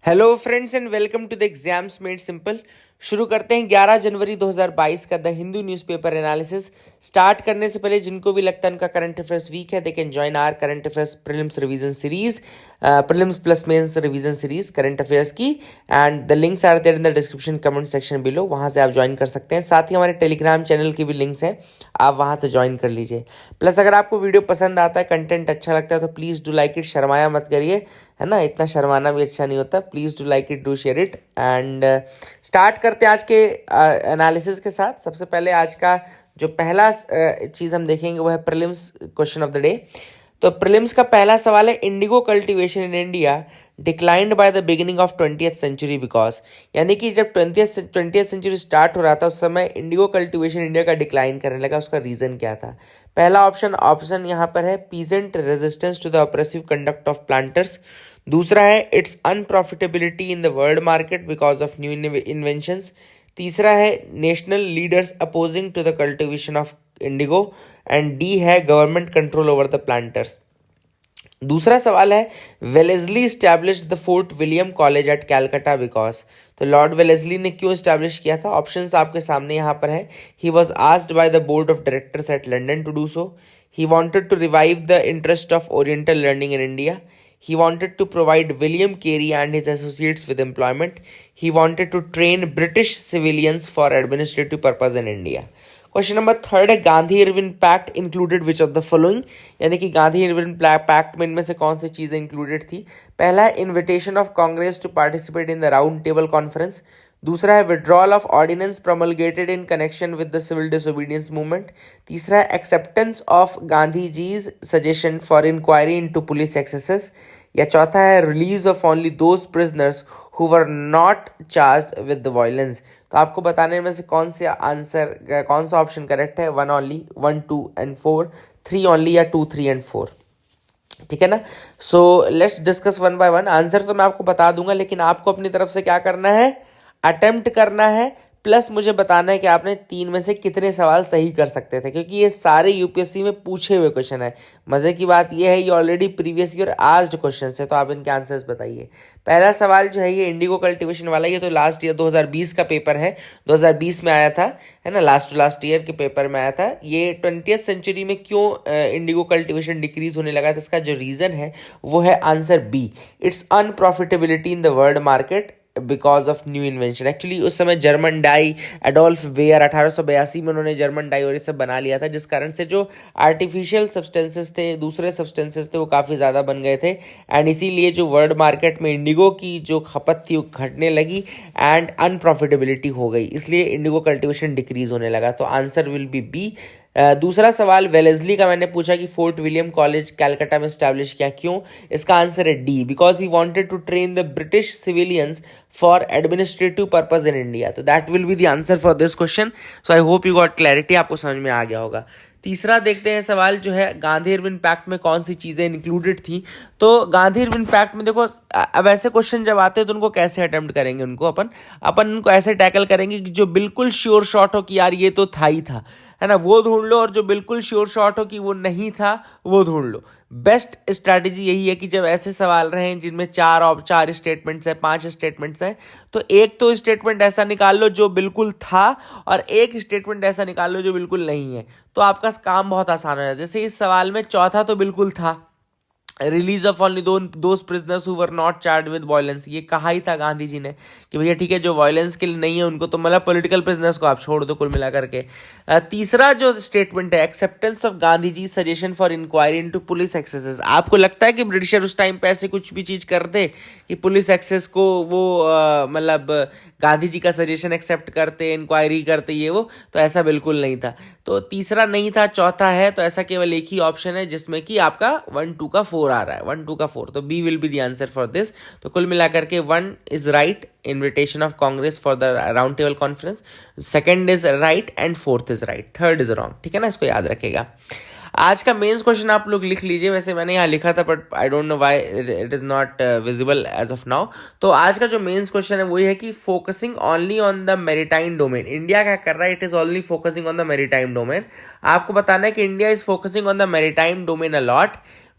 Hello friends and welcome to the exams made simple. शुरू करते हैं 11 जनवरी 2022 का the Hindu newspaper analysis. Start करने से पहले जिनको भी लगता है उनका करंट अफेयर्स वीक है, they can join our current affairs prelims revision series, prelims plus mains revision series current affairs की। And the links are there in the description comment section below, वहाँ से आप ज्वाइन कर सकते हैं। साथ ही हमारे टेलीग्राम चैनल की भी लिंक्स हैं, आप वहाँ से ज्वाइन कर लीजिए। प्लस अगर आपको वीडियो पसंद आता है, कंटेंट अच्छा लगता है तो प्लीज़ डू लाइक इट, शर्माया मत करिए, है ना, इतना शर्माना भी अच्छा नहीं होता। Please do like it, do share it. And start करते हैं आज के एनालिसिस के साथ। सबसे पहले आज का जो पहला चीज़ हम देखेंगे वो है prelims question of the day. तो प्रीलिम्स का पहला सवाल है, indigo cultivation in India declined by the beginning of 20th century because, यानी कि जब 20th सेंचुरी स्टार्ट हो रहा था उस समय इंडिगो कल्टीवेशन इंडिया का डिक्लाइन करने लगा। उसका रीज़न क्या था? पहला ऑप्शन यहाँ पर है, peasant resistance to the oppressive conduct of planters. दूसरा है, it's unprofitability in the world market because of new inventions. तीसरा है, national leaders opposing to the cultivation of indigo. And D है, government control over the planters. दूसरा सवाल है, Wellesley established the Fort William College at Calcutta because. तो Lord Wellesley ने क्यों establish किया था? ऑप्शंस आपके सामने यहाँ पर है। He was asked by the board of directors at London to do so. He wanted to revive the interest of oriental learning in India. He wanted to provide William Carey and his associates with employment. He wanted to train British civilians for administrative purpose in India. Question number third है, Gandhi Irwin pact included which of the following, यानी कि Gandhi Irwin pact में इनमें से कौन सी चीजें included थी? पहला है, invitation of Congress to participate in the round table conference. दूसरा है, withdrawal of ordinance promulgated in connection with the civil disobedience movement. तीसरा है, acceptance of Gandhi ji's suggestion for inquiry into police excesses. या चौथा है, release of only those prisoners who were not charged with the violence. तो आपको बताने में से कौन सा ऑप्शन करेक्ट है? 1 ओनली, 1, 2 एंड 4, 3 ओनली, या 2, 3 एंड 4? ठीक है ना। So let's discuss one by one. Answer तो मैं आपको बता दूंगा, लेकिन आपको अपनी तरफ से क्या करना है? अटेम्प्ट करना है, प्लस मुझे बताना है कि आपने 3 में से कितने सवाल सही कर सकते थे, क्योंकि ये सारे यूपीएससी में पूछे हुए क्वेश्चन है। मजे की बात ये है, ये already previous year asked question है, तो आप इनके आंसर्स बताइए। पहला सवाल जो है ये इंडिगो कल्टीवेशन वाला, ये तो लास्ट ईयर 2020 का पेपर है, 2020 में आया था, है ना, लास्ट ईयर के पेपर में आया था। ये 20th सेंचुरी में क्यों इंडिगो कल्टीवेशन डिक्रीज होने लगा था, इसका जो रीजन है वो है answer B, it's unprofitability in the world market because of new invention. Actually उस समय जर्मन डाई, एडोल्फ वेयर 1882 में उन्होंने जर्मन डाई और ये सब बना लिया था, जिस कारण से जो आर्टिफिशियल सब्सटेंसेस थे, दूसरे सब्सटेंसेस थे, वो काफ़ी ज़्यादा बन गए थे। एंड इसीलिए जो वर्ल्ड मार्केट में इंडिगो की जो खपत थी वो घटने लगी एंड अनप्रॉफिटेबिलिटी हो गई, इसलिए इंडिगो कल्टिवेशन डिक्रीज होने लगा। तो आंसर विल बी बी। दूसरा सवाल वेलेस्ली का मैंने पूछा कि फोर्ट विलियम कॉलेज कैलकाटा में स्टैब्लिश किया, क्यों? इसका आंसर है D, because he wanted to train the British civilians for administrative purpose in India. तो that will be the answer for this question. So I hope you got clarity, आपको समझ में आ गया होगा। तीसरा देखते हैं सवाल जो है, गांधी इरविन पैक्ट में कौन सी चीज़ें इंक्लूडेड थी। तो गांधी इरविन पैक्ट में देखो, अब ऐसे क्वेश्चन जब आते हैं तो उनको कैसे अटेम्प्ट करेंगे? अपन उनको ऐसे टैकल करेंगे कि जो बिल्कुल श्योर शॉट हो कि यार ये तो था ही था, है ना, वो ढूंढ लो, और जो बिल्कुल श्योर शॉट हो कि वो नहीं था वो ढूंढ लो। बेस्ट स्ट्रैटेजी यही है कि जब ऐसे सवाल रहे जिनमें 4 स्टेटमेंट्स हैं, 5 स्टेटमेंट्स हैं, तो एक तो स्टेटमेंट ऐसा निकाल लो जो बिल्कुल था, और एक स्टेटमेंट ऐसा निकाल लो जो बिल्कुल नहीं है, तो आपका काम बहुत आसान हो जाता है। जैसे इस सवाल में चौथा तो बिल्कुल था, release of only those prisoners who were not charged with violence, ये कहा ही था गांधी जी ने कि भैया ठीक है, जो वायलेंस के लिए नहीं है उनको तो, मतलब पॉलिटिकल प्रिजनर्स को आप छोड़ दो कुल मिला करके। तीसरा जो स्टेटमेंट है, acceptance of Gandhi ji suggestion for inquiry into police excesses. आपको लगता है कि ब्रिटिशर उस टाइम पे ऐसे कुछ भी चीज़ कर दे कि पुलिस एक्सेस को वो मतलब गांधी जी का सजेशन एक्सेप्ट करते, इंक्वायरी करते, ये वो? तो ऐसा बिल्कुल नहीं था। तो तीसरा नहीं था, चौथा है, तो ऐसा केवल एक ही ऑप्शन है जिसमें कि आपका 1, 2 का 4 आ रहा है, 1, 2 का 4, तो B will be the answer for this. तो कुल मिलाकर के 1 is right, invitation of Congress for the round table conference, second is right and fourth is right, third is wrong. ठीक है ना, इसको याद रखेगा। आज का मेंस क्वेश्चन आप लोग लिख लीजिए, वैसे मैंने यहाँ लिखा था but I don't know why it is not visible as of now. तो आज का जो मेंस क्वेश्चन है वही है कि focusing only on the maritime domain, India क्या कर रहा है? It is only focusing on the maritime domain. आपको बताना है कि India is focusing on the maritime domain a lot,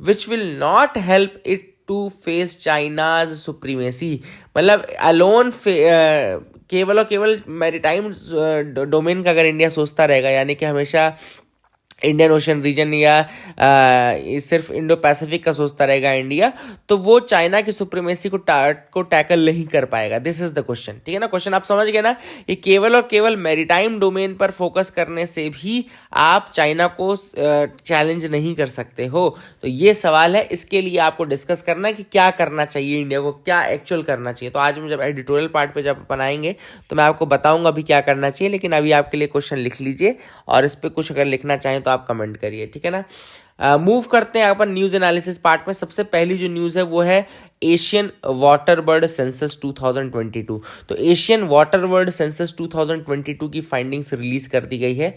which will not help it to face China's supremacy, मतलब alone केवल और केवल मैरीटाइम डोमेन का अगर इंडिया सोचता रहेगा, यानी कि हमेशा इंडियन ओशन रीजन या सिर्फ इंडो पैसिफिक का सोचता रहेगा इंडिया, तो वो चाइना की सुप्रीमेसी को टैकल नहीं कर पाएगा। दिस इज द क्वेश्चन, ठीक है ना। क्वेश्चन आप समझ गए ना, कि केवल और केवल मैरीटाइम डोमेन पर फोकस करने से भी आप चाइना को चैलेंज नहीं कर सकते हो। तो ये सवाल है, इसके लिए आपको डिस्कस करना है कि क्या करना चाहिए इंडिया को, क्या एक्चुअल करना चाहिए। तो आज मैं जब एडिटोरियल पार्ट पे जब अपन आएंगे तो मैं आपको बताऊंगा अभी क्या करना चाहिए, लेकिन अभी आपके लिए क्वेश्चन लिख लीजिए और इस पर कुछ अगर लिखना चाहें तो आप कमेंट करिए, ठीक है ना। मूव करते हैं अपन न्यूज एनालिसिस पार्ट में। सबसे पहली जो न्यूज है वो है एशियन वाटर बर्ड सेंसस 2022। तो एशियन वाटर बर्ड सेंसस 2022 की फाइंडिंग्स रिलीज कर दी गई है।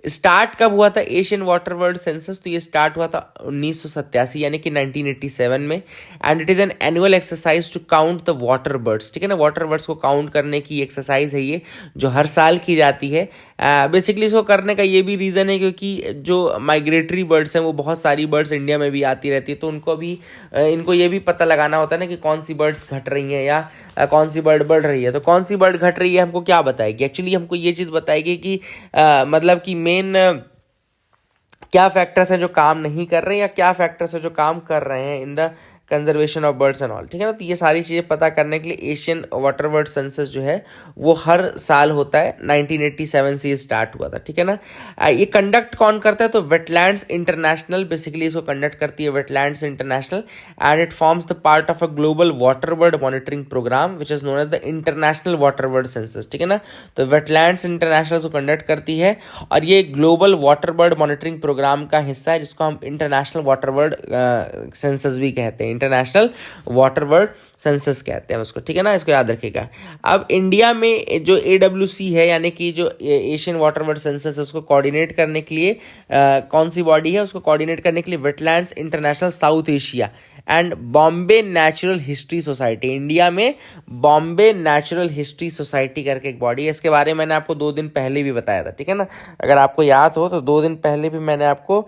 स्टार्ट कब हुआ था एशियन वाटर बर्ड सेंसस? तो ये स्टार्ट हुआ था 1987 यानी कि 1987 में। And it is an annual exercise to count the water birds, ठीक है ना। वाटर बर्ड्स को काउंट करने की एक्सरसाइज है ये, जो हर साल की जाती है। बेसिकली इसको करने का ये भी रीज़न है क्योंकि जो माइग्रेटरी बर्ड्स हैं, वो बहुत सारी बर्ड्स इंडिया में भी आती रहती है, तो उनको भी इनको ये भी पता लगाना होता है ना कि कौन सी बर्ड्स घट रही हैं या कौन सी बर्ड बढ़ रही है। तो कौन सी बर्ड घट रही है हमको क्या बताएगी? एक्चुअली हमको ये चीज़ बताएगी कि मतलब कि मेन क्या फैक्टर्स हैं जो काम नहीं कर रहे हैं या क्या फैक्टर्स हैं जो काम कर रहे हैं in the conservation of birds and all, ठीक है ना। तो ये सारी चीज़ें पता करने के लिए एशियन वाटर बर्ड सेंसस जो है वो हर साल होता है। 1987 से ये स्टार्ट हुआ था, ठीक है ना। ये कंडक्ट कौन करता है? तो वेटलैंड्स इंटरनेशनल बेसिकली इसको कंडक्ट करती है, Wetlands International. And it forms the part of a global water bird monitoring programme which is known as the International Water Bird Census, ठीक है ना। तो वेटलैंड्स इंटरनेशनल को कंडक्ट करती है और ये global water bird monitoring programme का हिस्सा है, जिसको हम इंटरनेशनल वाटर बर्ड सेंसस भी कहते हैं, इंटरनेशनल वाटर बर्ड सेंसस कहते हैं उसको, ठीक है ना। इसको याद रखिएगा। अब इंडिया में जो AWC है यानी कि जो एशियन वाटर बर्ड सेंसस है, उसको कोऑर्डिनेट करने के लिए कौन सी बॉडी है? उसको कोऑर्डिनेट करने के लिए wetlands international south Asia and Bombay natural history society. India में बॉम्बे नेचुरल हिस्ट्री सोसाइटी करके एक बॉडी है, इसके बारे में मैंने आपको 2 दिन पहले भी बताया था, ठीक है ना। अगर आपको याद हो तो 2 दिन पहले भी मैंने आपको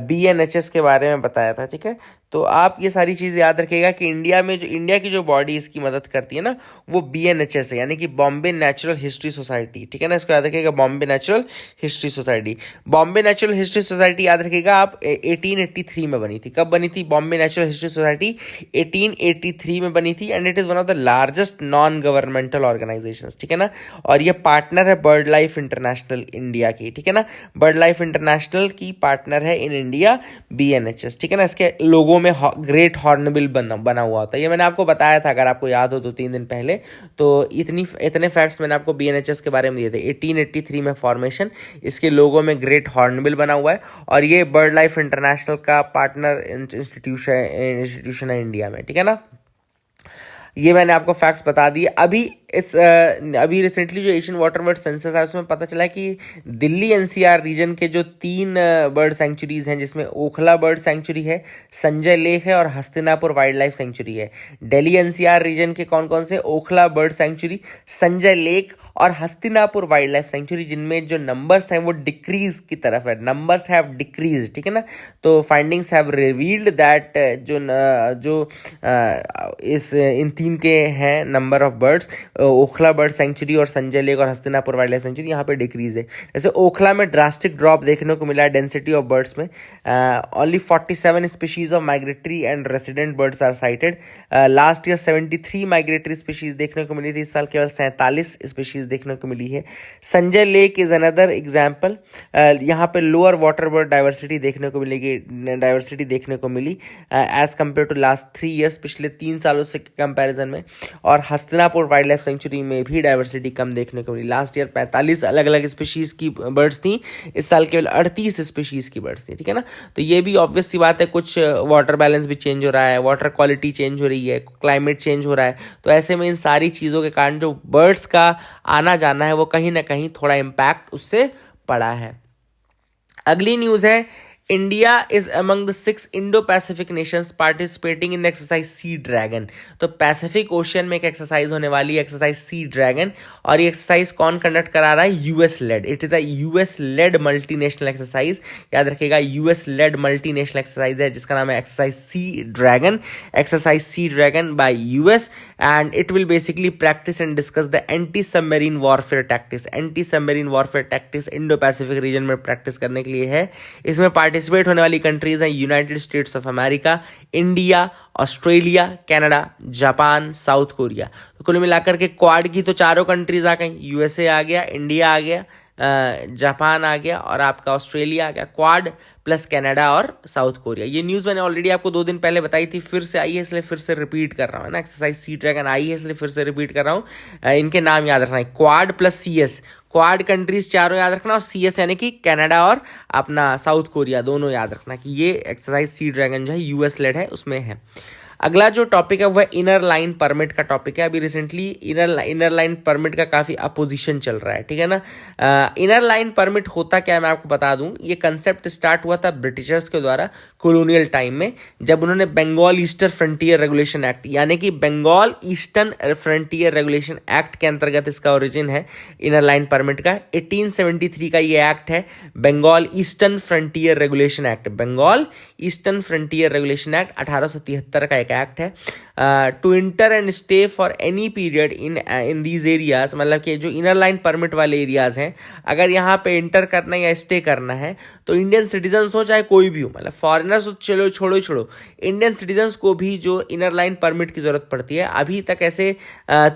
BNHS के बारे में बताया था, ठीक है। तो आप ये सारी चीज़ याद रखिएगा कि इंडिया में जो इंडिया की जो बॉडी इसकी मदद करती है ना, वो BNHS है, यानी कि बॉम्बे नेचुरल हिस्ट्री सोसाइटी, ठीक है ना। इसको याद रखिएगा, Bombay natural history society. Bombay natural history society याद रखिएगा आप 1883 में बनी थी। कब बनी थी बॉम्बे नेचुरल हिस्ट्री सोसाइटी? 1883 में बनी थी। And it is one of the largest non governmental organisations, ठीक है ना। और ये पार्टनर है बर्ड लाइफ इंटरनेशनल इंडिया की, ठीक है ना। बर्ड लाइफ इंटरनेशनल की पार्टनर है इन इंडिया BNHS, ठीक है ना। इसके लोगों में ग्रेट हॉर्नबिल बना हुआ होता है, ये मैंने आपको बताया था अगर आपको याद हो 2-3 दिन पहले। तो इतने फैक्ट्स मैंने आपको BNHS के बारे में दिए थे। 1883 में फॉर्मेशन, इसके लोगों में ग्रेट हॉर्नबिल बना हुआ है और ये बर्ड लाइफ इंटरनेशनल का पार्टनर इंस्टीट्यूशन है इंडिया में, ठीक है ना। ये मैंने आपको फैक्ट्स बता दिए। अभी रिसेंटली जो एशियन वाटर बर्ड सेंसस है उसमें पता चला कि दिल्ली NCR रीजन के जो 3 बर्ड सेंचुरीज हैं, जिसमें ओखला बर्ड सेंचुरी है, संजय लेक है और हस्तिनापुर वाइल्ड लाइफ सेंचुरी है। दिल्ली NCR रीजन के कौन कौन से? Okhla bird sanctuary, Sanjay lake और हस्तिनापुर वाइल्ड लाइफ सेंचुरी, जिनमें जो नंबर्स हैं वो डिक्रीज की तरफ है, नंबर्स हैव डिक्रीज, ठीक है ना। तो findings have revealed that in 3 के हैं number of birds, Okhla bird sanctuary और संजय लेक और हस्तिनापुर वाइल्ड लाइफ सेंचुरी, यहाँ पे डिक्रीज है। जैसे ओखला में ड्रास्टिक ड्रॉप देखने को मिला है डेंसिटी ऑफ बर्ड्स में। Only 47 species of migratory and resident birds are sighted. Last year 73 migratory species देखने को मिली थी, इस साल केवल 47 स्पीशीज देखने को मिली है। Sanjay lake is another example. यहाँ पे लोअर वाटर बर्ड डाइवर्सिटी देखने को मिली as compared to last 3 years, पिछले 3 सालों से कंपैरिजन में। और हस्तिनापुर वाइल्ड लाइफ सेंचुरी में भी डाइवर्सिटी कम देखने को मिली। लास्ट ईयर 45 अलग अलग स्पीशीज की बर्ड्स थी, इस साल केवल 38 स्पीशीज की बर्ड्स थी, ठीक है ना। तो ये भी ऑब्वियस सी बात है, कुछ वाटर बैलेंस भी चेंज हो रहा है, वाटर क्वालिटी चेंज हो रही है, क्लाइमेट चेंज हो रहा है। तो ऐसे में इन सारी चीज़ों के कारण जो बर्ड्स का आना जाना है वो कहीं ना कहीं थोड़ा इम्पैक्ट उससे पड़ा है। अगली न्यूज़ है India is among the 6 Indo Pacific nations participating in exercise Sea Dragon. तो पैसिफिक ओशियन में एक एक्सरसाइज होने वाली है, एक्सरसाइज सी ड्रैगन, और ये एक्सरसाइज कौन कंडक्ट करा रहा है? US led. It is a US led multinational exercise, याद रखिएगा, यूएस लेड मल्टीनेशनल एक्सरसाइज है जिसका नाम है exercise Sea Dragon, exercise Sea Dragon by US, and it will basically practice and discuss the anti submarine warfare tactics. Anti submarine warfare tactics Indo Pacific region में practice करने के लिए है। इसमें पार्टिसिपेट होने वाली कंट्रीज हैं United states of America, India, Australia, Canada, Japan, south Korea. तो कुल मिलाकर के क्वाड की तो चारों कंट्रीज आ गई, यूएसए आ गया, इंडिया आ गया, जापान आ गया और आपका ऑस्ट्रेलिया आ गया, क्वाड प्लस कनाडा और साउथ कोरिया। ये न्यूज़ मैंने ऑलरेडी आपको 2 दिन पहले बताई थी, फिर से आई है इसलिए फिर से रिपीट कर रहा हूँ ना। एक्सरसाइज सी ड्रैगन आई है इसलिए फिर से रिपीट कर रहा हूँ। इनके नाम याद रखना है, quad plus CS, quad countries चारों याद रखना, और सीएस यानी कि कनाडा और अपना साउथ कोरिया, दोनों याद रखना कि ये एक्सरसाइज सी ड्रैगन जो है यूएस लेड है, उसमें है। अगला जो टॉपिक है वह इनर लाइन परमिट का टॉपिक है। अभी रिसेंटली इनर लाइन परमिट का काफ़ी अपोजिशन चल रहा है, ठीक है ना। इनर लाइन परमिट होता क्या है मैं आपको बता दूं। ये कंसेप्ट स्टार्ट हुआ था ब्रिटिशर्स के द्वारा कॉलोनियल टाइम में, जब उन्होंने Bengal Eastern Frontier Regulation Act, यानी कि Bengal Eastern Frontier Regulation Act के अंतर्गत इसका ओरिजिन है इनर लाइन परमिट का। 1873 का ये एक्ट है, Bengal Eastern Frontier Regulation Act. Bengal Eastern Frontier Regulation Act 1873 का एक्ट है। To enter and stay for any period in these areas, मतलब कि जो इनर लाइन परमिट वाले एरियाज हैं, अगर यहाँ पे इंटर करना है या स्टे करना है तो इंडियन सिटीजन्स हो चाहे कोई भी हो, मतलब फॉरेनर्स तो चलो छोड़ो, इंडियन सिटीजन्स को भी जो इनर लाइन परमिट की जरूरत पड़ती है। अभी तक ऐसे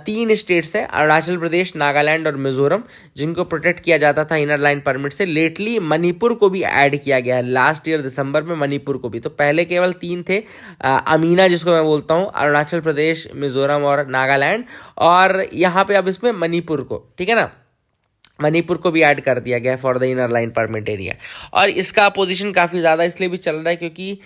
3 स्टेट्स हैं, अरुणाचल प्रदेश, नागालैंड और मिजोरम, जिनको प्रोटेक्ट किया जाता था इनर लाइन परमिट से। लेटली मणिपुर को भी ऐड किया गया है, लास्ट ईयर दिसंबर में मणिपुर को भी। तो पहले केवल 3 थे, अमीना जिसको मैं बोलता हूँ, अरुणाचल प्रदेश, मिजोरम और नागालैंड, और यहाँ पे अब इसमें मणिपुर को, ठीक है ना, मणिपुर को भी ऐड कर दिया गया for the inner line permit area. और इसका अपोजिशन काफ़ी ज़्यादा इसलिए भी चल रहा है क्योंकि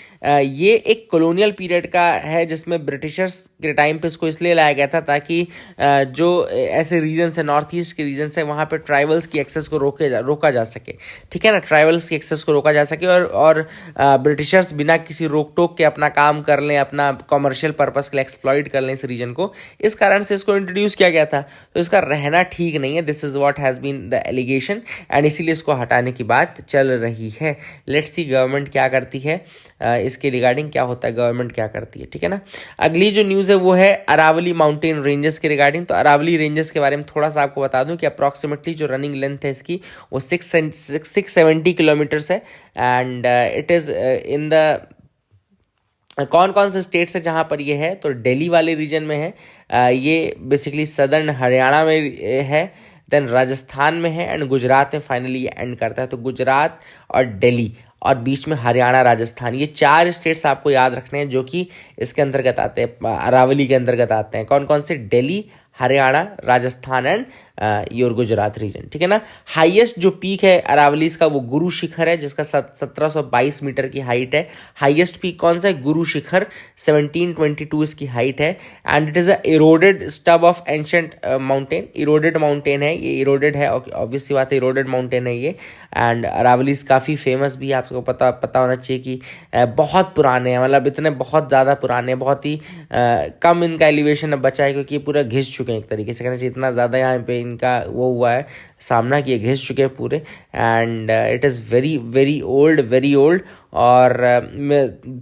ये एक कॉलोनियल पीरियड का है, जिसमें ब्रिटिशर्स के टाइम पे इसको इसलिए लाया गया था ताकि जो ऐसे रीजन्स है, नॉर्थ ईस्ट के रीजन्स है, वहाँ पे ट्राइबल्स की एक्सेस को रोका जा सके, ठीक है ना, ट्राइबल्स की एक्सेस को रोका जा सके, और ब्रिटिशर्स बिना किसी रोक टोक के अपना काम कर लें, अपना कॉमर्शियल पर्पस के लिए एक्सप्लॉइट कर लें इस रीजन को। इस कारण से इसको इंट्रोड्यूस किया गया था। तो इसका रहना ठीक नहीं है, this is what has been the allegation, and इसीलिए इसको हटाने की बात चल रही है। लेट्स सी गवर्नमेंट क्या करती है, इसके रिगार्डिंग क्या होता है, गवर्नमेंट क्या करती है, ठीक है ना। अगली जो न्यूज़ है वो है अरावली माउंटेन रेंजेस के रिगार्डिंग। तो अरावली रेंजेस के बारे में थोड़ा सा आपको बता दूं कि अप्रॉक्सीमेटली जो रनिंग लेंथ है इसकी वो 670 किलोमीटर्स है, and it is in the कौन कौन से स्टेट्स है जहाँ पर ये है, तो दिल्ली वाले रीजन में है, ये बेसिकली सदर्न हरियाणा में है, देन राजस्थान में है, एंड गुजरात में फाइनली ये एंड करता है। तो गुजरात और दिल्ली और बीच में हरियाणा, राजस्थान, ये 4 स्टेट्स आपको याद रखने हैं जो कि इसके अंतर्गत आते हैं, अरावली के अंतर्गत आते हैं। कौन कौन से? Delhi, Haryana, Rajasthan and your Gujarat region, ठीक है ना। हाईएस्ट जो पीक है अरावलीज का वो गुरु शिखर है, जिसका 1722 मीटर की हाइट है। हाईएस्ट पीक कौन सा है? गुरु शिखर, 1722 इसकी हाइट है, and it is a eroded stub of ancient mountain. Eroded mountain है ये, इरोडेड है, ऑब्वियसली बात है, इरोडेड माउंटेन है ये। एंड अरावलीज काफ़ी फेमस भी है, आपको पता होना चाहिए कि बहुत पुराने हैं, मतलब इतने बहुत ज़्यादा पुराने हैं, बहुत ही कम इनका एलिवेशन अब बचा है क्योंकि ये पूरा घिस चुके हैं, एक तरीके से कहना चाहिए, इतना ज़्यादा यहाँ पे इनका वो हुआ है सामना किए, घिस चुके हैं पूरे, and it is very very old. और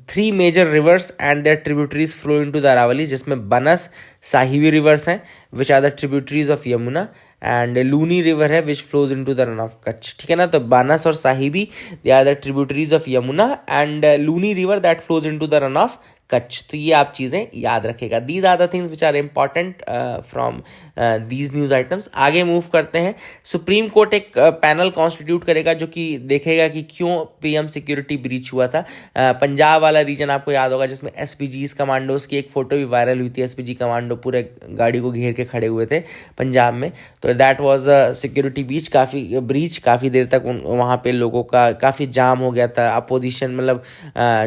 3 major rivers and their tributaries flow into the Aravalli, जिसमें बनस, साहिबी रिवर्स हैं which are the tributaries of Yamuna, and Luni river है which flows into the Rann of Kutch, ठीक है ना। तो बानस और Sahibi they are the tributaries of Yamuna, and Luni river that flows into the Rann of Kutch. तो ये आप चीज़ें याद रखेगा। These are the things which are important from these news items. आगे मूव करते हैं। सुप्रीम कोर्ट एक पैनल कॉन्स्टिट्यूट करेगा जो कि देखेगा कि क्यों पीएम सिक्योरिटी ब्रीच हुआ था। पंजाब वाला रीजन आपको याद होगा जिसमें एसपीजीज कमांडोज की एक फोटो भी वायरल हुई थी। एसपीजी कमांडो पूरे गाड़ी को घेर के खड़े हुए थे पंजाब में, तो that was a security breach. काफ़ी देर तक वहाँ पे लोगों का काफ़ी जाम हो गया था। अपोजिशन मतलब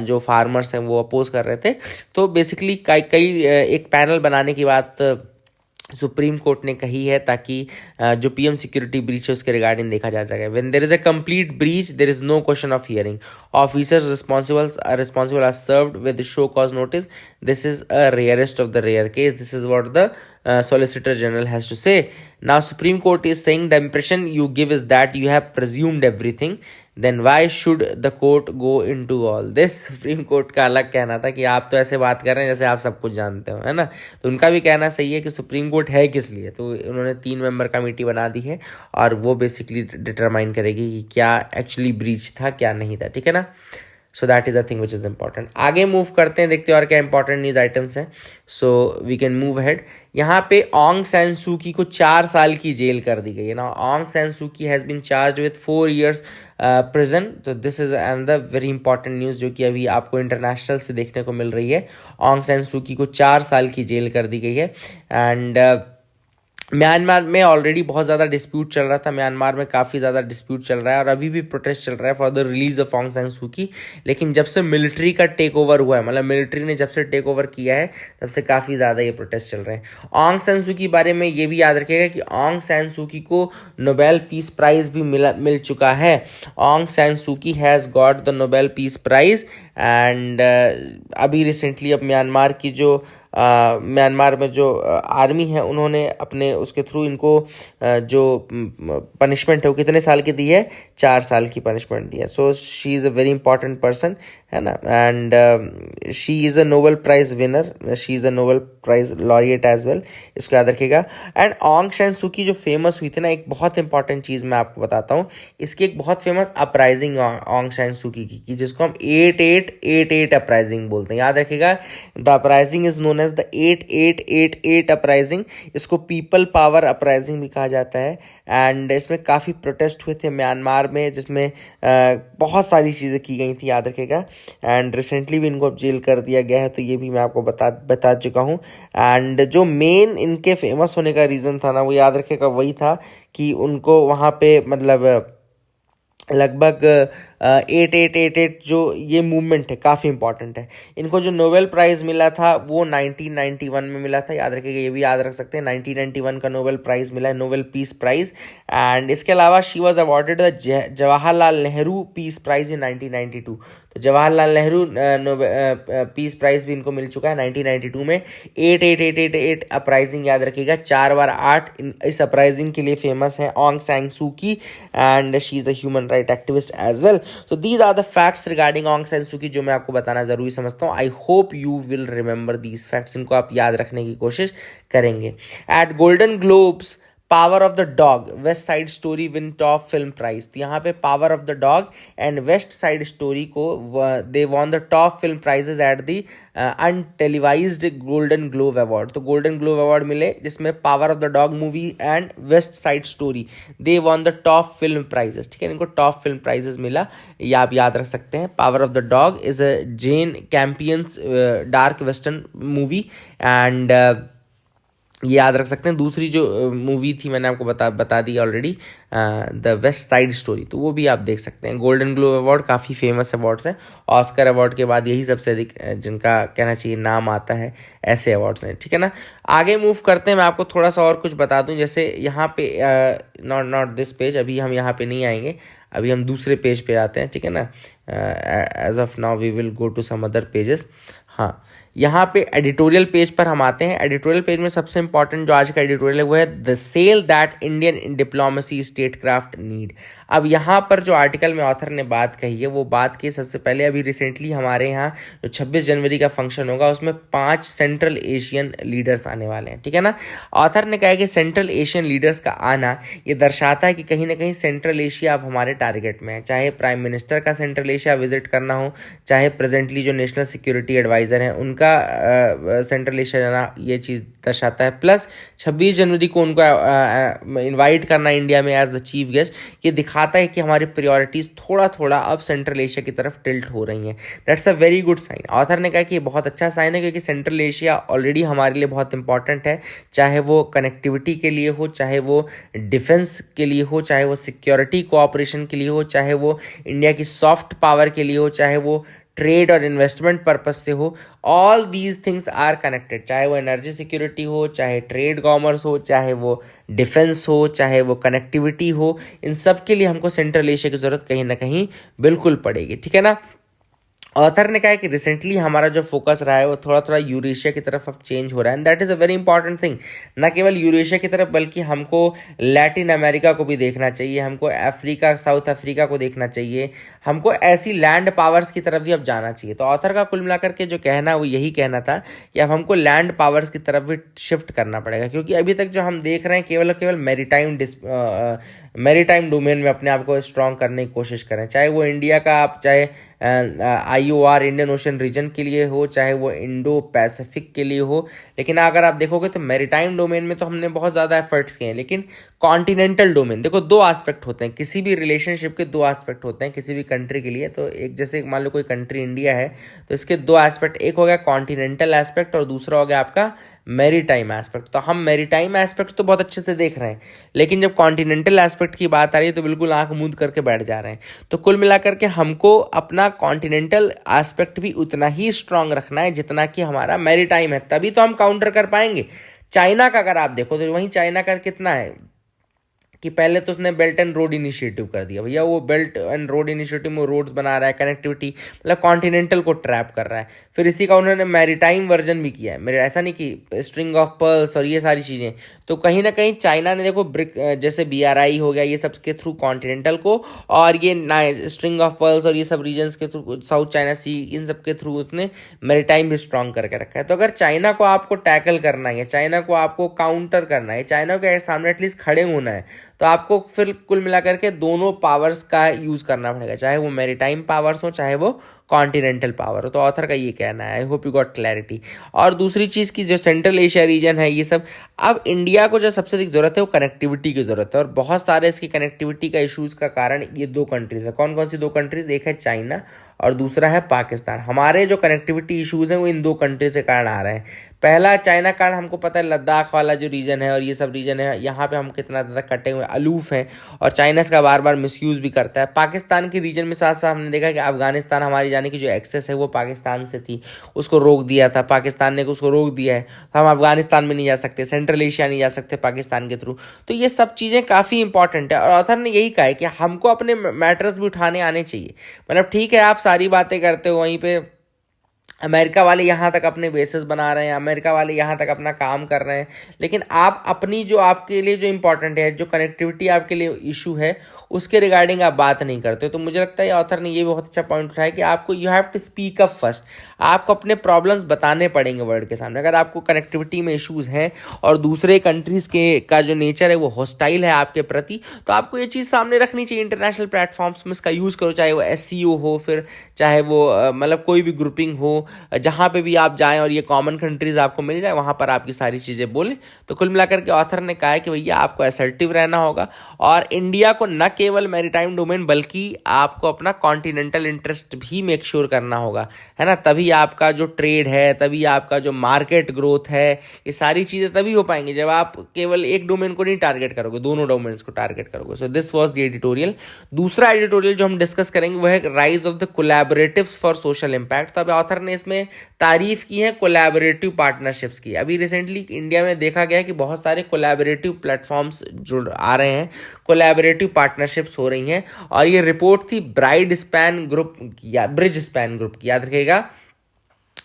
जो फार्मर्स हैं वो अपोज कर रहे थे। तो बेसिकली कई एक पैनल बनाने की बात सुप्रीम कोर्ट ने कही है, ताकि जो पीएम सिक्योरिटी ब्रीच है उसके रिगार्डिंग देखा जा सके। When there is a complete breach there is no question of hearing, officers responsible are served with show cause notice, this is a rarest of the rare case, this is what the solicitor general has to say. Now Supreme Court is saying the impression you give is that you have presumed everything, then why should the court go into all this? Supreme court का अलग कहना था कि आप तो ऐसे बात कर रहे हैं जैसे आप सब कुछ जानते हो, है ना। तो उनका भी कहना सही है कि सुप्रीम कोर्ट है किस लिए। तो उन्होंने 3 मेंबर कमेटी बना दी है और वो बेसिकली डिटरमाइन करेगी कि क्या एक्चुअली ब्रीच था क्या नहीं था, ठीक है ना। So that is a thing which is important. आगे मूव करते हैं, देखते हैं और क्या इंपॉर्टेंट न्यूज आइटम्स हैं। So we can move ahead. यहाँ पे ऑन्ग सैन सू की को 4 साल की जेल कर दी गई है ना। ऑन्ग San Suu Kyi has been charged with 4 years prison. तो this is another very important news जो कि अभी आपको इंटरनेशनल से देखने को मिल रही है। ऑन्ग सैन सू की को 4 साल की जेल कर दी गई है। एंड म्यांमार में ऑलरेडी बहुत ज़्यादा डिस्प्यूट चल रहा था, म्यांमार में काफ़ी ज़्यादा डिस्प्यूट चल रहा है और अभी भी प्रोटेस्ट चल रहा है for the release of Aung San Suu Kyi. लेकिन जब से मिलिट्री का टेक ओवर हुआ है, मतलब मिलिट्री ने जब से टेक ओवर किया है, तब से काफ़ी ज़्यादा ये प्रोटेस्ट चल रहे हैं। ऑन्ग सैन सू की बारे में ये भी याद रखिएगा कि ऑन्ग सैन सू की को नोबेल पीस प्राइज़ भी मिल चुका है। ऑन्ग सैन सू की has got the Nobel peace prize. And अभी रिसेंटली अब म्यांमार की जो म्यांमार में जो आर्मी है उन्होंने अपने उसके थ्रू इनको जो पनिशमेंट है वो कितने साल की दी है, 4 साल की पनिशमेंट दी है। So she is a very important person, है ना। And she is a Nobel Prize winner, she is a Nobel Prize laureate as well, इसको याद रखिएगा। एंड ऑन्ग सैन सू की जो फेमस हुई थी ना, एक बहुत इंपॉर्टेंट चीज़ मैं आपको बताता हूँ। इसकी एक बहुत famous uprising Aung San Suu की जिसको हम 8888 अपराइजिंग बोलते हैं, याद रखिएगा। The uprising is known as the 8888 uprising. इसको पीपल पावर अपराइजिंग भी कहा जाता है। एंड इसमें काफ़ी प्रोटेस्ट हुए थे म्यांमार में, जिसमें बहुत सारी चीज़ें की गई थी, याद रखेगा। एंड रिसेंटली भी इनको अब जेल कर दिया गया है, तो ये भी मैं आपको बता चुका हूँ। एंड जो मेन इनके फेमस होने का रीज़न था ना, वो याद रखेगा वही था कि उनको वहाँ पे मतलब लगभग 8888 जो ये मूवमेंट है काफ़ी इंपॉर्टेंट है। इनको जो नोबेल प्राइज़ मिला था वो 1991 में मिला था, याद रखिएगा, ये भी याद रख सकते हैं। 1991 का नोबेल प्राइज़ मिला है, नोबेल पीस प्राइज़। एंड इसके अलावा she was awarded the Jawaharlal Nehru peace prize इन 1992। तो जवाहरलाल नेहरू पीस प्राइज़ भी इनको मिल चुका है 1992 में। 8888 अपराइजिंग याद रखिएगा, 4 बार 8 इस अपराइजिंग के लिए फेमस है ऑन्ग San Suu Kyi. And she is a human right activist as well. So these are the facts regarding Aung San Suu Kyi जो मैं आपको बताना ज़रूरी समझता हूँ। I hope you will remember these facts, इनको आप याद रखने की कोशिश करेंगे। At Golden Globes Power of the Dog West Side Story win top film prize. तो यहाँ पे Power of the Dog and West Side Story को दे won the top film prizes at the untelevised Golden Globe award. तो Golden Globe award मिले जिसमें Power of the Dog movie and West Side Story they won the top film prizes, ठीक है। इनको top film prices मिला, ये आप याद रख सकते हैं। Power of the Dog is a Jane Campion's dark western movie and ये याद रख सकते हैं। दूसरी जो मूवी थी मैंने आपको बता दी already, the West Side Story, तो वो भी आप देख सकते हैं। गोल्डन ग्लोब अवार्ड काफ़ी फेमस अवार्ड्स हैं, ऑस्कर अवार्ड के बाद यही सबसे अधिक जिनका कहना चाहिए नाम आता है ऐसे अवार्ड्स हैं, ठीक है ना। आगे मूव करते हैं, मैं आपको थोड़ा सा और कुछ बता दूं। जैसे यहाँ पे नॉट दिस पेज, अभी हम यहाँ पे नहीं आएंगे, अभी हम दूसरे पेज पे आते हैं, ठीक है ना। As of now we will go to some other pages. हाँ, यहाँ पे एडिटोरियल पेज पर हम आते हैं। एडिटोरियल पेज में सबसे इंपॉर्टेंट जो आज का एडिटोरियल है वो है the sail that Indian diplomacy statecraft need. अब यहाँ पर जो आर्टिकल में ऑथर ने बात कही है वो बात की सबसे पहले अभी रिसेंटली हमारे यहाँ जो 26 जनवरी का फंक्शन होगा उसमें 5 सेंट्रल एशियन लीडर्स आने वाले हैं, ठीक है ना। ऑथर ने कहा कि सेंट्रल एशियन लीडर्स का आना ये दर्शाता है कि कहीं ना कहीं सेंट्रल एशिया अब हमारे टारगेट में है। चाहे प्राइम मिनिस्टर का सेंट्रल एशिया विजिट करना हो, चाहे प्रेजेंटली जो नेशनल सिक्योरिटी एडवाइज़र हैं उनका सेंट्रल एशिया जाना, ये चीज़ दर्शाता है। प्लस 26 जनवरी को उनको इनवाइट करना इंडिया में एज द चीफ गेस्ट, ये दिखाता है कि हमारी प्रायोरिटीज़ थोड़ा थोड़ा अब सेंट्रल एशिया की तरफ टिल्ट हो रही हैं। That's a very good sign. Author ने कहा कि ये बहुत अच्छा साइन है क्योंकि सेंट्रल एशिया ऑलरेडी हमारे लिए बहुत इंपॉर्टेंट है, चाहे वो कनेक्टिविटी के लिए हो, चाहे वो डिफेंस के लिए हो, चाहे वो सिक्योरिटी कोऑपरेशन के लिए हो, चाहे वो इंडिया की सॉफ्ट पावर के लिए हो, चाहे वो ट्रेड और इन्वेस्टमेंट पर्पज से हो, all these things are connected. चाहे वो एनर्जी सिक्योरिटी हो, चाहे ट्रेड कॉमर्स हो, चाहे वो डिफेंस हो, चाहे वो कनेक्टिविटी हो, इन सब के लिए हमको सेंट्रल एशिया की ज़रूरत कहीं ना कहीं बिल्कुल पड़ेगी, ठीक है ना। ऑथर ने कहा है कि रिसेंटली हमारा जो फोकस रहा है वो थोड़ा थोड़ा यूरेशिया की तरफ अब चेंज हो रहा है, and that is a very important thing. न केवल यूरेशिया की तरफ बल्कि हमको लैटिन अमेरिका को भी देखना चाहिए, हमको अफ्रीका, साउथ अफ्रीका को देखना चाहिए, हमको ऐसी लैंड पावर्स की तरफ भी अब जाना चाहिए। तो ऑथर का कुल मिलाकर के जो कहना है वो यही कहना था कि अब हमको लैंड पावर्स की तरफ भी शिफ्ट करना पड़ेगा, क्योंकि अभी तक जो हम देख रहे हैं केवल केवल मैरीटाइम डोमेन में अपने आप को स्ट्रॉन्ग करने की कोशिश करें, चाहे वो इंडिया का आप चाहे IOR इंडियन ओशन रीजन के लिए हो, चाहे वो इंडो पैसिफिक के लिए हो। लेकिन अगर आप देखोगे तो मैरीटाइम डोमेन में तो हमने बहुत ज़्यादा एफर्ट्स किए हैं, लेकिन कॉन्टिनेंटल डोमेन, देखो दो एस्पेक्ट होते हैं किसी भी रिलेशनशिप के, दो एस्पेक्ट होते हैं किसी भी कंट्री के लिए। तो एक जैसे मान लो कोई कंट्री इंडिया है तो इसके दो एस्पेक्ट, एक हो गया कॉन्टिनेंटल एस्पेक्ट और दूसरा हो गया आपका मैरीटाइम एस्पेक्ट। तो हम मैरीटाइम एस्पेक्ट तो बहुत अच्छे से देख रहे हैं, लेकिन जब कॉन्टिनेंटल एस्पेक्ट की बात आ रही है तो बिल्कुल आंख मूंद करके बैठ जा रहे हैं। तो कुल मिलाकर के हमको अपना कॉन्टिनेंटल एस्पेक्ट भी उतना ही स्ट्रांग रखना है जितना कि हमारा मैरीटाइम है, तभी तो हम काउंटर कर पाएंगे। चाइना का अगर आप देखो तो वहीं चाइना का कितना है कि पहले तो उसने बेल्ट एंड रोड इनिशिएटिव कर दिया, भैया वो बेल्ट एंड रोड इनिशिएटिव में रोड्स बना रहा है, कनेक्टिविटी, मतलब कॉन्टिनेंटल को ट्रैप कर रहा है। फिर इसी का उन्होंने मैरीटाइम वर्जन भी किया है, मेरे ऐसा नहीं कि स्ट्रिंग ऑफ पर्ल्स और ये सारी चीज़ें। तो कहीं ना कहीं चाइना ने देखो ब्रिक जैसे BRI हो गया ये सब के थ्रू कॉन्टिनेंटल को, और ये स्ट्रिंग ऑफ पर्ल्स और ये सब रीजन्स के थ्रू, साउथ चाइना सी, इन सब के थ्रू उसने मैरीटाइम भी स्ट्रॉन्ग करके रखा है। तो अगर चाइना को आपको टैकल करना है, चाइना को आपको काउंटर करना है, चाइना के सामने एटलीस्ट खड़े होना है, तो आपको फिर कुल मिलाकर के दोनों पावर्स का यूज़ करना पड़ेगा, चाहे वो मैरीटाइम पावर्स हो चाहे वो कॉन्टिनेंटल पावर हो। तो ऑथर का ये कहना है, आई होप यू गॉट क्लैरिटी। और दूसरी चीज़ की जो सेंट्रल एशिया रीजन है ये सब, अब इंडिया को जो सबसे अधिक ज़रूरत है वो कनेक्टिविटी की ज़रूरत है, और बहुत सारे इसकी कनेक्टिविटी का इश्यूज़ का कारण ये दो कंट्रीज़ है। कौन कौन सी दो कंट्रीज़? एक है चाइना और दूसरा है पाकिस्तान। हमारे जो कनेक्टिविटी इश्यूज़ हैं वो इन दो कंट्री से कारण आ रहे हैं। पहला चाइना कारण हमको पता है, लद्दाख वाला जो रीजन है और ये सब रीजन है, यहाँ पे हम कितना ज़्यादा कटे हुए अलूफ हैं और चाइना इसका बार बार मिसयूज़ भी करता है। पाकिस्तान की रीजन में साथ साथ हमने देखा कि अफगानिस्तान हमारी जाने की जो एक्सेस है वो पाकिस्तान से थी, उसको रोक दिया था, पाकिस्तान ने उसको रोक दिया है। तो हम अफगानिस्तान में नहीं जा सकते, सेंट्रल एशिया नहीं जा सकते पाकिस्तान के थ्रू। तो ये सब चीज़ें काफ़ी इंपॉर्टेंट है, और ऑथर ने यही कहा है कि हमको अपने मैटर्स भी उठाने आने चाहिए। मतलब ठीक है आप सारी बातें करते हो, वहीं पे अमेरिका वाले यहाँ तक अपने बेसिस बना रहे हैं, अमेरिका वाले यहाँ तक अपना काम कर रहे हैं, लेकिन आप अपनी जो आपके लिए जो इंपॉर्टेंट है, जो कनेक्टिविटी आपके लिए इशू है, उसके रिगार्डिंग आप बात नहीं करते। तो मुझे लगता है ऑथर ने ये बहुत अच्छा पॉइंट उठाया कि आपको you have to speak up first, आपको अपने प्रॉब्लम्स बताने पड़ेंगे वर्ल्ड के सामने। अगर आपको कनेक्टिविटी में इशूज़ हैं और दूसरे कंट्रीज़ के का जो नेचर है वो हॉस्टाइल है आपके प्रति, तो आपको ये चीज़ सामने रखनी चाहिए। इंटरनेशनल प्लेटफॉर्म्स में इसका यूज़ करो, चाहे वो SCO हो, फिर चाहे वो मतलब कोई भी ग्रुपिंग हो, जहाँ पे भी आप जाएं और ये कॉमन कंट्रीज़ आपको मिल जाए, वहाँ पर आपकी सारी चीज़ें बोलें। तो कुल मिलाकर के ऑथर ने कहा है कि भैया आपको असर्टिव रहना होगा, और इंडिया को न केवल मैरीटाइम डोमेन बल्कि आपको अपना कॉन्टिनेंटल इंटरेस्ट भी मेक श्योर करना होगा, है ना। तभी आपका जो ट्रेड है, तभी आपका जो मार्केट ग्रोथ है, ये सारी चीज़ें तभी हो पाएंगी जब आप केवल एक डोमेन को नहीं टारगेट करोगे, दोनों डोमेन्स को टारगेट करोगे। So this was the editorial. दूसरा एडिटोरियल जो हम डिस्कस करेंगे वह है rise of the collaboratives for social impact. तो अभी ऑथर ने इसमें तारीफ की है कोलैबोरेटिव पार्टनरशिप्स की। अभी रिसेंटली इंडिया में देखा गया है कि बहुत सारे कोलैबोरेटिव प्लेटफॉर्म्स जुड़ आ रहे हैं, कोलैबोरेटिव पार्टनरशिप्स हो रही हैं, और ये रिपोर्ट थी ब्राइड स्पैन ग्रुप या ब्रिज स्पैन ग्रुप की, याद रखिएगा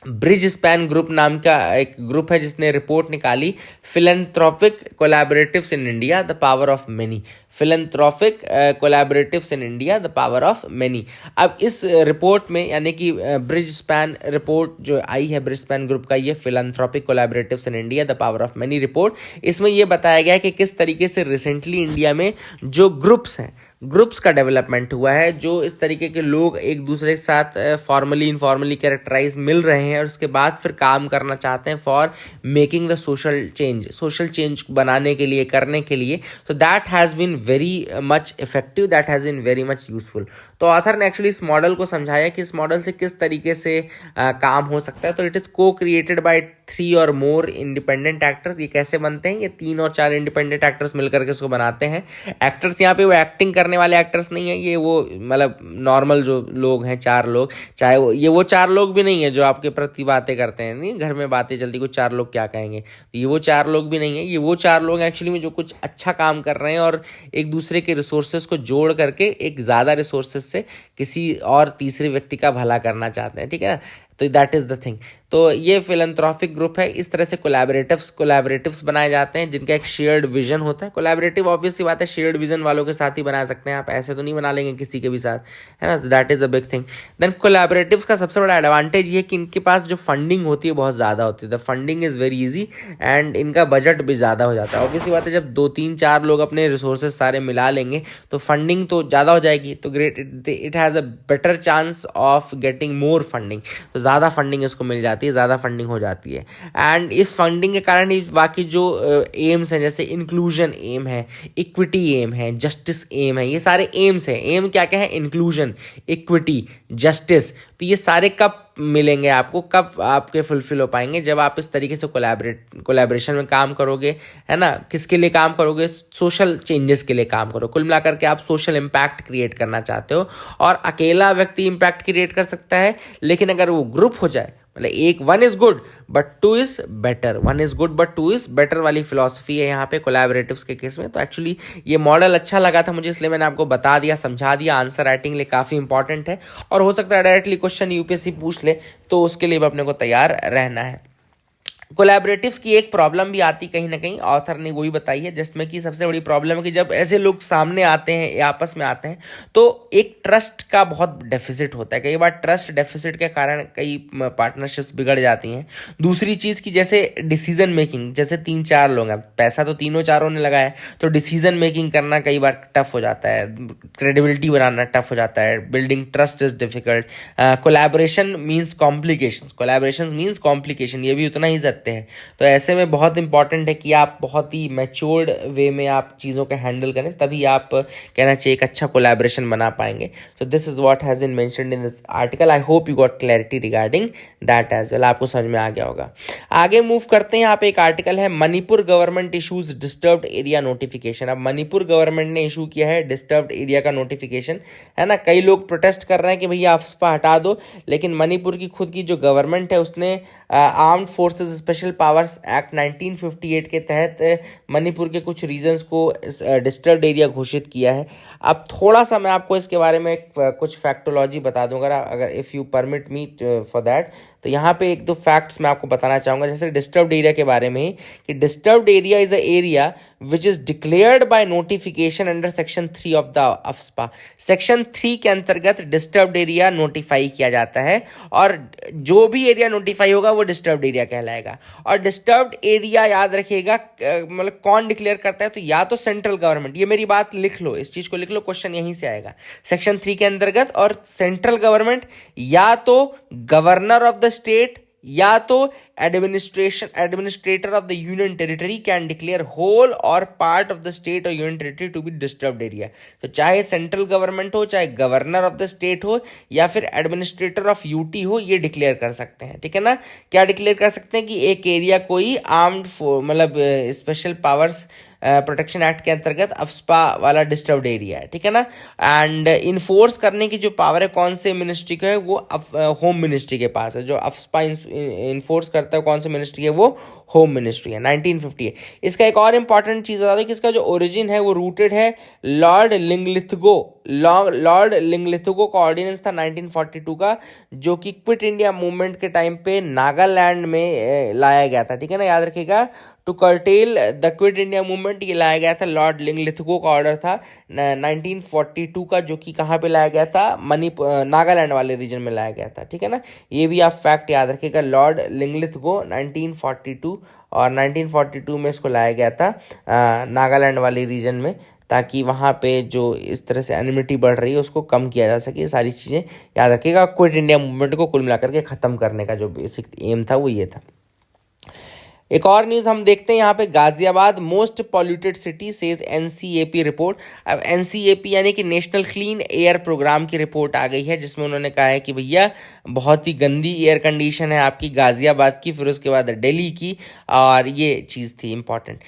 ब्रिज स्पैन ग्रुप नाम का एक ग्रुप है जिसने रिपोर्ट निकाली, philanthropic collaboratives in India the power of many. Philanthropic collaboratives in India the power of many. अब इस रिपोर्ट में यानी कि ब्रिज स्पैन रिपोर्ट जो आई है ब्रिज स्पैन ग्रुप का, ये philanthropic collaboratives in India the power of many report, इसमें ये बताया गया है कि किस तरीके से रिसेंटली इंडिया में जो ग्रुप्स हैं, ग्रुप्स का डेवलपमेंट हुआ है, जो इस तरीके के लोग एक दूसरे के साथ फॉर्मली इनफॉर्मली कैरेक्टराइज मिल रहे हैं और उसके बाद फिर काम करना चाहते हैं for making the social change बनाने के लिए, करने के लिए। So that has been very much effective, that has been very much useful. तो ऑथर ने एक्चुअली इस मॉडल को समझाया कि इस मॉडल से किस तरीके से काम हो सकता है। तो इट इज़ को क्रिएटेड बाय 3 और मोर इंडिपेंडेंट एक्टर्स। ये कैसे बनते हैं? ये 3 और 4 इंडिपेंडेंट एक्टर्स मिलकर के इसको बनाते हैं। एक्टर्स यहाँ पे वो एक्टिंग करने करने वाले एक्टर्स नहीं है, ये वो मतलब नॉर्मल जो लोग हैं 4 लोग, चाहे वो 4 लोग भी नहीं है जो आपके प्रति बातें करते हैं, नहीं घर में बातें चलती कुछ 4 लोग क्या कहेंगे, तो ये वो 4 लोग भी नहीं है, ये वो 4 लोग एक्चुअली में जो कुछ अच्छा काम कर रहे हैं और एक दूसरे के रिसोर्सेज को जोड़ करके एक ज़्यादा रिसोर्सेज से किसी और तीसरे व्यक्ति का भला करना चाहते हैं, ठीक है ना। तो दैट इज़ द थिंग। तो ये फिलैंथ्रोपिक ग्रुप है। इस तरह से कोलैबोरेटिव्स बनाए जाते हैं जिनका एक शेयर्ड विजन होता है। कोलैबोरेटिव ऑब्वियस सी बात है, शेयर्ड विजन वालों के साथ ही बना सकते हैं, आप ऐसे तो नहीं बना लेंगे किसी के भी साथ, है ना। That is the big thing. Then collaboratives का सबसे बड़ा एडवांटेज ये है कि इनके पास जो फंडिंग होती है बहुत ज़्यादा होती है। The funding is very easy and इनका बजट भी ज़्यादा हो जाता है। ऑब्वियस सी बात है, जब 2-3-4 लोग अपने रिसोर्सेज सारे मिला लेंगे तो फंडिंग तो ज़्यादा हो जाएगी, तो great it has a better chance of getting more funding. तो ज़्यादा फंडिंग इसको मिल जाती है, ज़्यादा फंडिंग हो जाती है। एंड इस फंडिंग के कारण ही बाकी जो एम्स हैं, जैसे इंक्लूजन एम है, इक्विटी एम है, जस्टिस एम है, ये सारे एम्स हैं। एम क्या क्या है? Inclusion, equity, justice. तो ये सारे कब मिलेंगे आपको, कब आपके फुलफिल हो पाएंगे? जब आप इस तरीके से कोलैबोरेशन में काम करोगे, है ना। किसके लिए काम करोगे? सोशल चेंजेस के लिए काम करो। कुल मिलाकर के आप सोशल इम्पैक्ट क्रिएट करना चाहते हो, और अकेला व्यक्ति इम्पैक्ट क्रिएट कर सकता है, लेकिन अगर वो ग्रुप हो जाए, मतलब एक 1 is good but 2 is better, 1 is good but 2 is better वाली फिलॉसफी है यहाँ पे कोलैबोरेटिव्स के केस में। तो एक्चुअली ये मॉडल अच्छा लगा था मुझे, इसलिए मैंने आपको बता दिया, समझा दिया। आंसर राइटिंग लिए काफ़ी इंपॉर्टेंट है, और हो सकता है डायरेक्टली क्वेश्चन यूपीएससी पूछ ले, तो उसके लिए भी अपने को तैयार रहना है। कोलैबोरेटिव्स की एक प्रॉब्लम भी आती कहीं ना कहीं, ऑथर ने वही बताई है, जिसमें कि सबसे बड़ी प्रॉब्लम है कि जब ऐसे लोग सामने आते हैं या आपस में आते हैं तो एक ट्रस्ट का बहुत डेफिसिट होता है। कई बार ट्रस्ट डेफिसिट के कारण कई पार्टनरशिप्स बिगड़ जाती हैं। दूसरी चीज़ की जैसे डिसीजन मेकिंग, जैसे 3-4 लोग हैं, पैसा तो तीनों चारों ने लगाया है, तो डिसीजन मेकिंग करना कई बार टफ हो जाता है, क्रेडिबिलिटी बनाना टफ हो जाता है, building trust is difficult. Collaboration means complication, ये भी उतना ही हैं। तो ऐसे में बहुत इंपॉर्टेंट है कि आप बहुत ही मैच्योर्ड वे में आप चीज़ों को हैंडल करें, तभी आप कहना चाहिए एक अच्छा कोलैबोरेशन बना पाएंगे। तो this is what has been mentioned in this article. I hope you got clarity regarding that as well, आपको समझ में आ गया होगा। आगे मूव करते हैं। यहाँ पे एक आर्टिकल है, Manipur government issues disturbed area notification. अब मणिपुर गवर्नमेंट ने इशू किया है डिस्टर्ब्ड एरिया का नोटिफिकेशन, है ना। कई लोग प्रोटेस्ट कर रहे हैं कि भैया अफस्पा हटा दो, लेकिन मणिपुर की खुद की जो गवर्नमेंट है उसने armed forces special powers act 1958 के तहत मणिपुर के कुछ रीजन्स को डिस्टर्ब्ड एरिया घोषित किया है। अब थोड़ा सा मैं आपको इसके बारे में कुछ फैक्टोलॉजी बता दूंगा, अगर if you permit me for that. तो यहाँ पे 1-2 फैक्ट्स मैं आपको बताना चाहूँगा, जैसे डिस्टर्ब्ड एरिया के बारे में ही, कि disturbed area is a area which is declared by notification under section 3 of the AFSPA. Section 3 के अंतर्गत डिस्टर्ब्ड एरिया नोटिफाई किया जाता है, और जो भी एरिया नोटिफाई होगा वो डिस्टर्ब्ड एरिया कहलाएगा। और डिस्टर्ब्ड एरिया याद रखिएगा, मतलब कौन डिक्लेयर करता है, तो या तो सेंट्रल गवर्नमेंट, ये मेरी बात लिख लो, इस चीज़ को लिख लो, क्वेश्चन यहीं से आएगा, सेक्शन 3 के अंतर्गत। और सेंट्रल गवर्नमेंट या तो गवर्नर ऑफ द स्टेट या तो administrator of the union territory can declare whole और पार्ट ऑफ द स्टेट और union territory to be disturbed area. तो चाहे सेंट्रल गवर्नमेंट हो, चाहे गवर्नर ऑफ द स्टेट हो, या फिर एडमिनिस्ट्रेटर ऑफ यूटी हो, ये डिक्लेयर कर सकते हैं, ठीक है ना। क्या डिक्लेयर कर सकते हैं कि एक एरिया कोई आर्म्ड मतलब स्पेशल पावर्स प्रोटेक्शन एक्ट के अंतर्गत अफस्पा वाला डिस्टर्ब्ड एरिया है, ठीक है ना। एंड इन्फोर्स करने की जो पावर है कौन से मिनिस्ट्री को है, वो होम मिनिस्ट्री के पास है। जो अफस्पा इन्फोर्स करता है कौन से मिनिस्ट्री है, वो होम मिनिस्ट्री है। 1958। इसका एक और इंपॉर्टेंट चीज़ बता दो कि इसका जो ओरिजिन है वो रूटेड है लॉर्ड लिंगलिथगो का ऑर्डिनेंस था 1942 का, जो कि क्विट इंडिया मूवमेंट के टाइम पे नागालैंड में लाया गया था, ठीक है ना। याद रखिएगा, to curtail the Quit India Movement, ये लाया गया था, लॉर्ड लिंगलिथगो का ऑर्डर था 1942 का, जो कि कहाँ पे लाया गया था, नागालैंड वाले रीजन में लाया गया था, ठीक है ना। ये भी आप फैक्ट याद रखिएगा, लॉर्ड लिंगलिथगो 1942, और 1942 में इसको लाया गया था नागालैंड वाले रीजन में, ताकि वहाँ पे जो इस तरह से एनिमिटी बढ़ रही है उसको कम किया जा सके। सारी चीज़ें याद रखिएगा। क्विट इंडिया मूवमेंट को कुल मिलाकर के ख़त्म करने का जो बेसिक एम था वो ये था। एक और न्यूज़ हम देखते हैं यहाँ पे, Ghaziabad most polluted city says NCAP report. अब एनसीएपी यानी कि नेशनल क्लीन एयर प्रोग्राम की रिपोर्ट आ गई है, जिसमें उन्होंने कहा है कि भैया बहुत ही गंदी एयर कंडीशन है आपकी गाजियाबाद की, फिर उसके बाद दिल्ली की, और ये चीज़ थी इंपॉर्टेंट।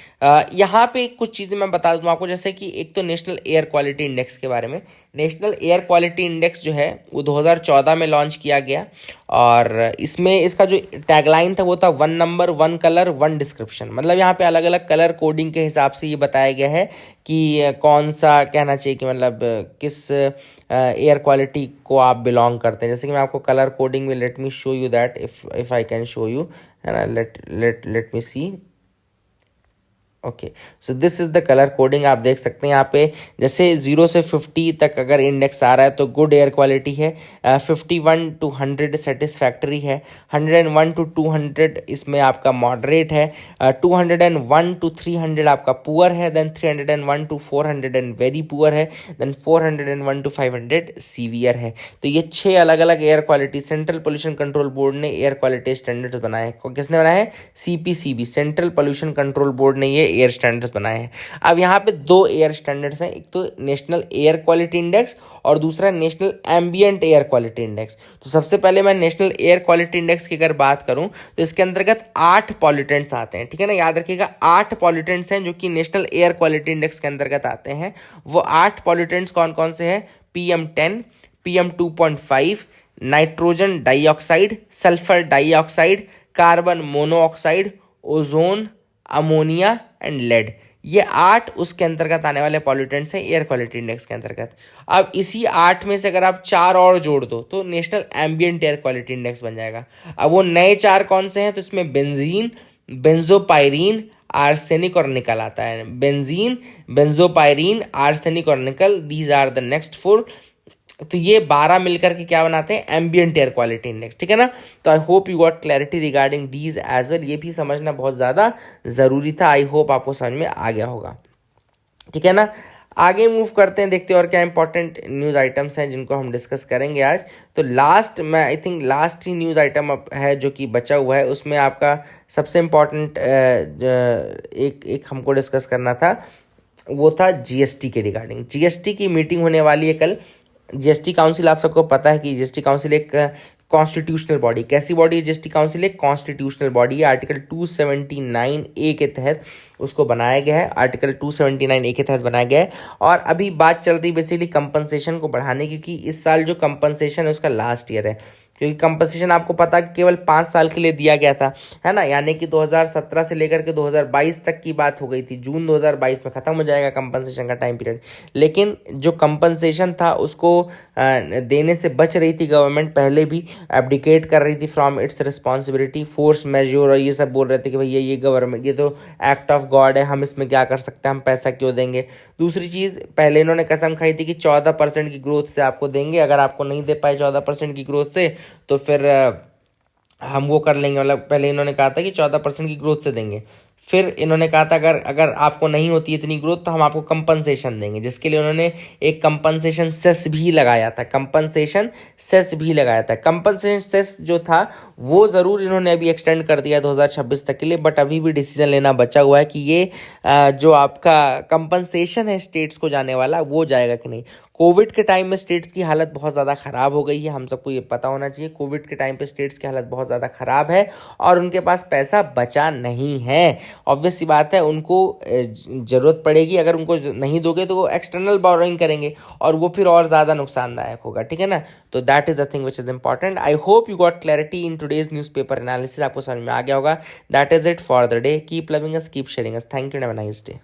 यहाँ पे कुछ चीज़ें मैं बता दूँ आपको, जैसे कि एक तो नेशनल एयर क्वालिटी इंडेक्स के बारे में। नेशनल एयर क्वालिटी इंडेक्स जो है वो 2014 में लॉन्च किया गया, और इसमें इसका जो टैगलाइन था वो था 1 नंबर 1 कलर 1 डिस्क्रिप्शन। मतलब यहाँ पे अलग अलग कलर कोडिंग के हिसाब से ये बताया गया है कि कौन सा कहना चाहिए कि मतलब किस एयर क्वालिटी को आप बिलोंग करते हैं। जैसे कि मैं आपको कलर कोडिंग में, let me show you that, if I can show you, है ना, let me see. Okay, so this is the colour coding. आप देख सकते हैं यहाँ पे, जैसे 0 से 50 तक अगर इंडेक्स आ रहा है तो गुड एयर क्वालिटी है, 51 to 100 सेटिस्फैक्ट्री है, 101 to 200 इसमें आपका मॉडरेट है, 201 to 300 आपका पुअर है, then 301 to 400 and very poor है, देन 401 to 500 सीवियर है। तो ये 6 अलग अलग air quality central pollution control board ने एयर क्वालिटी स्टैंडर्ड्स बनाए हैं। किसने बनाए हैं? CPCB, central pollution control board ने ये एयर स्टैंडर्ड्स बनाए हैं। अब यहाँ पे 2 एयर स्टैंडर्ड्स हैं, एक तो नेशनल एयर क्वालिटी इंडेक्स और दूसरा national ambient air quality index. तो सबसे पहले मैं नेशनल एयर क्वालिटी इंडेक्स की अगर बात करूं तो इसके अंतर्गत 8 पॉल्यूटेंट्स आते हैं, ठीक है ना, याद रखिएगा 8 पॉल्यूटेंट्स हैं जो कि नेशनल एयर क्वालिटी इंडेक्स के अंतर्गत आते हैं। वो 8 पॉल्यूटेंट्स कौन कौन से हैं? PM10, PM2.5, nitrogen dioxide, sulphur dioxide, carbon monoxide, ozone, ammonia and lead. ये 8 उसके अंतर्गत आने वाले पॉल्यूटेंट्स हैं एयर क्वालिटी इंडेक्स के अंतर्गत। अब इसी 8 में से अगर आप 4 और जोड़ दो तो national ambient air quality index बन जाएगा। अब वो नए 4 कौन से हैं? तो इसमें बेंजीन, बेंजोपायरीन, आर्सेनिक और निकल आता है। बेंजीन, बेंजोपायरीन, आर्सेनिक और निकल, दीज आर द नेक्स्ट 4। तो ये 12 मिलकर के क्या बनाते हैं? एम्बिएंट एयर क्वालिटी इंडेक्स, ठीक है ना। तो I hope you got clarity regarding these as well. ये भी समझना बहुत ज़्यादा ज़रूरी था। आई होप आपको समझ में आ गया होगा, ठीक है ना। आगे मूव करते हैं, देखते हैं और क्या इंपॉर्टेंट न्यूज़ आइटम्स हैं जिनको हम डिस्कस करेंगे आज। तो लास्ट, मैं I think last he news item अब है जो कि बचा हुआ है, उसमें आपका सबसे इम्पॉर्टेंट एक हमको डिस्कस करना था, वो था जीएसटी के रिगार्डिंग। जीएसटी की मीटिंग होने वाली है कल। जीएसटी काउंसिल, आप सबको पता है कि जीएसटी काउंसिल एक कॉन्स्टिट्यूशनल बॉडी, कैसी बॉडी है जीएसटी काउंसिल? एक कॉन्स्टिट्यूशनल बॉडी है। आर्टिकल 279A के तहत उसको बनाया गया है, आर्टिकल 279A के तहत बनाया गया है। और अभी बात चल रही बेसिकली कंपनसेशन को बढ़ाने की, क्योंकि इस साल जो कंपनसेशन है उसका लास्ट ईयर है, क्योंकि कंपनसेशन आपको पता है केवल 5 साल के लिए दिया गया था, है ना। यानी कि 2017 से लेकर के 2022 तक की बात हो गई थी। जून 2022 में ख़त्म हो जाएगा कंपनसेशन का टाइम पीरियड। लेकिन जो कंपनसेशन था उसको देने से बच रही थी गवर्नमेंट, पहले भी एब्डिकेट कर रही थी from its responsibility, force majeure और ये सब बोल रहे थे कि भैया ये गवर्नमेंट, ये तो एक्ट ऑफ गॉड है, हम इसमें क्या कर सकते हैं, हम पैसा क्यों देंगे। दूसरी चीज़, पहले इन्होंने कसम खाई थी कि 14% की ग्रोथ से आपको देंगे, अगर आपको नहीं दे पाए 14% की ग्रोथ से तो फिर हम वो कर लेंगे। मतलब पहले इन्होंने कहा था कि 14% की ग्रोथ से देंगे, फिर इन्होंने कहा था अगर आपको नहीं होती इतनी ग्रोथ तो हम आपको कंपनसेशन देंगे, जिसके लिए उन्होंने एक कंपनसेशन सेस भी लगाया था। कंपनसेशन सेस भी लगाया था। कंपनसेशन सेस जो था वो ज़रूर इन्होंने अभी एक्सटेंड कर दिया 2026 तक के लिए, बट अभी भी डिसीजन लेना बचा हुआ है कि ये जो आपका कंपनसेशन है स्टेट्स को जाने वाला, वो जाएगा कि नहीं। कोविड के टाइम में स्टेट्स की हालत बहुत ज़्यादा ख़राब हो गई है, हम सबको ये पता होना चाहिए। कोविड के टाइम पे स्टेट्स की हालत बहुत ज़्यादा ख़राब है और उनके पास पैसा बचा नहीं है। ऑब्वियस सी बात है, उनको ज़रूरत पड़ेगी, अगर उनको नहीं दोगे तो वो एक्सटर्नल बोरोइंग करेंगे और वो फिर और ज़्यादा नुकसानदायक होगा, ठीक है ना। तो that is the thing which is important. I hope you got clarity in today's newspaper analysis, आपको समझ में आ गया होगा। That is it for the day. Keep loving us, keep sharing us. Thank you, have a nice day.